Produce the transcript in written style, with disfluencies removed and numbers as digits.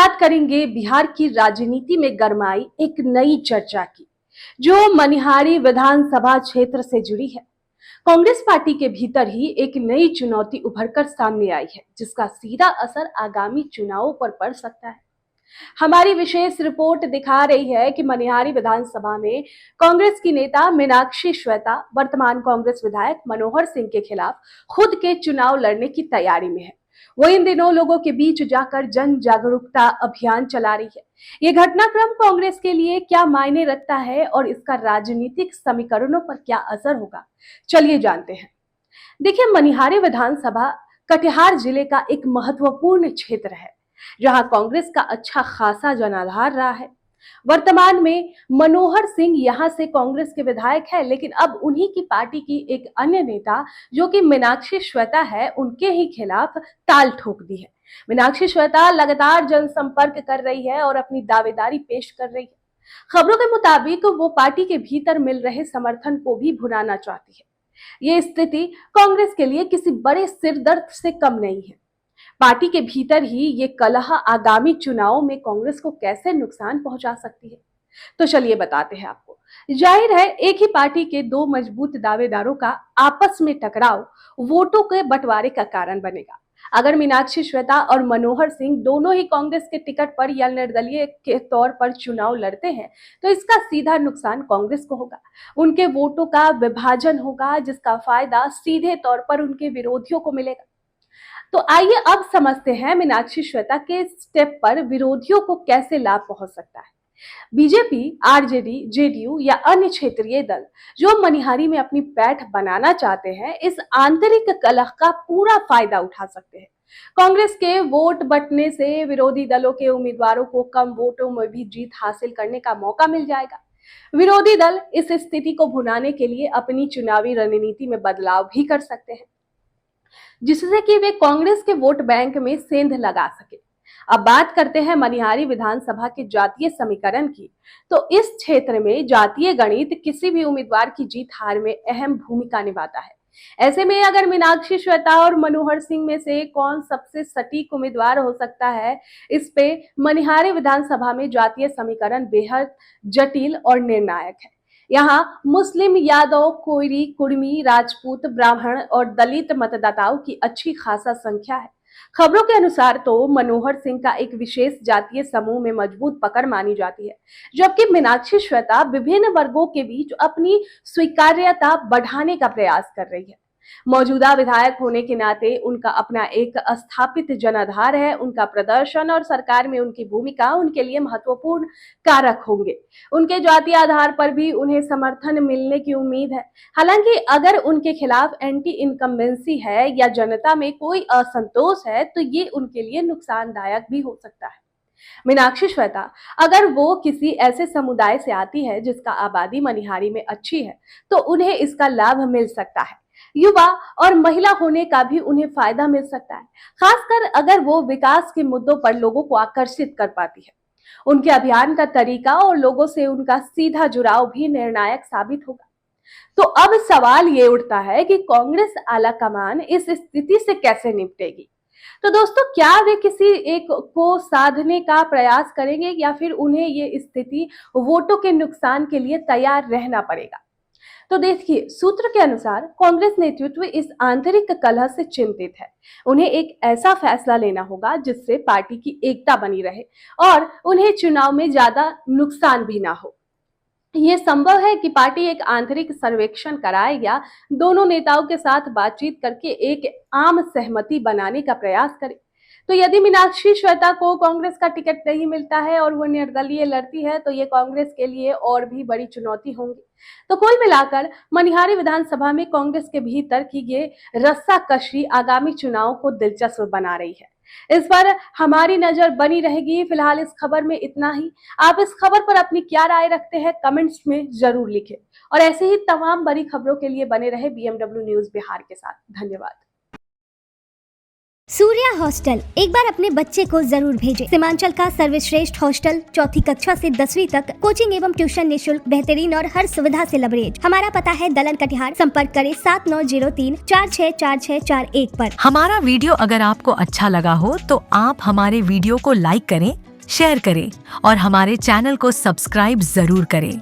बात करेंगे बिहार की राजनीति में गरमाई एक नई चर्चा की, जो मनिहारी विधानसभा क्षेत्र से जुड़ी है। कांग्रेस पार्टी के भीतर ही एक नई चुनौती उभरकर सामने आई है, जिसका सीधा असर आगामी चुनावों पर पड़ सकता है। हमारी विशेष रिपोर्ट दिखा रही है कि मनिहारी विधानसभा में कांग्रेस की नेता मीनाक्षी श्वेता वर्तमान कांग्रेस विधायक मनोहर सिंह के खिलाफ खुद के चुनाव लड़ने की तैयारी में है। वो इन दिनों लोगों के बीच जाकर जन जागरूकता अभियान चला रही है। ये घटनाक्रम कांग्रेस के लिए क्या मायने रखता है और इसका राजनीतिक समीकरणों पर क्या असर होगा, चलिए जानते हैं। देखिए, मनिहारी विधानसभा कटिहार जिले का एक महत्वपूर्ण क्षेत्र है, जहां कांग्रेस का अच्छा खासा जनाधार रहा है। वर्तमान में मनोहर सिंह यहां से कांग्रेस के विधायक है, लेकिन अब उन्हीं की पार्टी की एक अन्य नेता जो कि मीनाक्षी श्वेता है, उनके ही खिलाफ ताल ठोक दी है। मीनाक्षी श्वेता लगातार जनसंपर्क कर रही है और अपनी दावेदारी पेश कर रही है। खबरों के मुताबिक वो पार्टी के भीतर मिल रहे समर्थन को भी भुनाना चाहती है। ये स्थिति कांग्रेस के लिए किसी बड़े सिरदर्द से कम नहीं है। पार्टी के भीतर ही ये कलह आगामी चुनावों में कांग्रेस को कैसे नुकसान पहुंचा सकती है, तो चलिए बताते हैं आपको। जाहिर है, एक ही पार्टी के दो मजबूत दावेदारों का आपस में टकराव वोटों के बंटवारे का कारण बनेगा। अगर मीनाक्षी श्वेता और मनोहर सिंह दोनों ही कांग्रेस के टिकट पर या निर्दलीय के तौर पर चुनाव लड़ते हैं, तो इसका सीधा नुकसान कांग्रेस को होगा। उनके वोटों का विभाजन होगा, जिसका फायदा सीधे तौर पर उनके विरोधियों को मिलेगा। तो आइए अब समझते हैं मीनाक्षी श्वेता के स्टेप पर विरोधियों को कैसे लाभ पहुंच सकता है। बीजेपी, आरजेडी, जेडीयू या अन्य क्षेत्रीय दल जो मनिहारी में अपनी पैठ बनाना चाहते हैं, इस आंतरिक कलह का पूरा फायदा उठा सकते हैं। कांग्रेस के वोट बंटने से विरोधी दलों के उम्मीदवारों को कम वोटों में भी जीत हासिल करने का मौका मिल जाएगा। विरोधी दल इस स्थिति को भुनाने के लिए अपनी चुनावी रणनीति में बदलाव भी कर सकते हैं, जिससे कि वे कांग्रेस के वोट बैंक में सेंध लगा सके। अब बात करते हैं मनिहारी विधानसभा के जातीय समीकरण की। तो इस क्षेत्र में जातीय गणित किसी भी उम्मीदवार की जीत हार में अहम भूमिका निभाता है। ऐसे में अगर मीनाक्षी श्वेता और मनोहर सिंह में से कौन सबसे सटीक उम्मीदवार हो सकता है, इस पे मनिहारी विधानसभा में जातीय समीकरण बेहद जटिल और निर्णायक है। यहाँ मुस्लिम, यादव, कोयरी, कुर्मी, राजपूत, ब्राह्मण और दलित मतदाताओं की अच्छी खासा संख्या है। खबरों के अनुसार तो मनोहर सिंह का एक विशेष जातीय समूह में मजबूत पकड़ मानी जाती है, जबकि मीनाक्षी श्वेता विभिन्न वर्गों के बीच अपनी स्वीकार्यता बढ़ाने का प्रयास कर रही है। मौजूदा विधायक होने के नाते उनका अपना एक स्थापित जनाधार है। उनका प्रदर्शन और सरकार में उनकी भूमिका उनके लिए महत्वपूर्ण कारक होंगे। उनके जातीय आधार पर भी उन्हें समर्थन मिलने की उम्मीद है। हालांकि अगर उनके खिलाफ एंटी इनकम्बेंसी है या जनता में कोई असंतोष है, तो ये उनके लिए नुकसानदायक भी हो सकता है। मीनाक्षी श्वेता अगर वो किसी ऐसे समुदाय से आती है जिसका आबादी मनिहारी में अच्छी है, तो उन्हें इसका लाभ मिल सकता है। युवा और महिला होने का भी उन्हें फायदा मिल सकता है, खासकर अगर वो विकास के मुद्दों पर लोगों को आकर्षित कर पाती है। उनके अभियान का तरीका और लोगों से उनका सीधा जुड़ाव भी निर्णायक साबित होगा। तो अब सवाल ये उठता है कि कांग्रेस आलाकमान इस स्थिति से कैसे निपटेगी। तो दोस्तों, क्या वे किसी एक को साधने का प्रयास करेंगे या फिर उन्हें ये स्थिति वोटों के नुकसान के लिए तैयार रहना पड़ेगा। तो देखिए, सूत्र के अनुसार कांग्रेस नेतृत्व इस आंतरिक कलह से चिंतित है। उन्हें एक ऐसा फैसला लेना होगा जिससे पार्टी की एकता बनी रहे और उन्हें चुनाव में ज्यादा नुकसान भी ना हो। ये संभव है कि पार्टी एक आंतरिक सर्वेक्षण कराए या दोनों नेताओं के साथ बातचीत करके एक आम सहमति बनाने का प्रयास करे। तो यदि मीनाक्षी श्वेता को कांग्रेस का टिकट नहीं मिलता है और वो निर्दलीय लड़ती है, तो ये कांग्रेस के लिए और भी बड़ी चुनौती होंगी। तो कुल मिलाकर मनिहारी विधानसभा में कांग्रेस के भीतर की ये रस्साकशी आगामी चुनाव को दिलचस्प बना रही है। इस पर हमारी नजर बनी रहेगी। फिलहाल इस खबर में इतना ही। आप इस खबर पर अपनी क्या राय रखते हैं, कमेंट्स में जरूर लिखें और ऐसे ही तमाम बड़ी खबरों के लिए बने रहे BMW न्यूज बिहार के साथ। धन्यवाद। सूर्या हॉस्टल एक बार अपने बच्चे को जरूर भेजें। सीमांचल का सर्वश्रेष्ठ हॉस्टल, 4ठी कक्षा से 10वीं तक कोचिंग एवं ट्यूशन निःशुल्क, बेहतरीन और हर सुविधा से लबरेज। हमारा पता है दलन कटिहार। संपर्क करें 7903 464641 पर। हमारा वीडियो अगर आपको अच्छा लगा हो तो आप हमारे वीडियो को लाइक करें, शेयर करें और हमारे चैनल को सब्सक्राइब जरूर करें।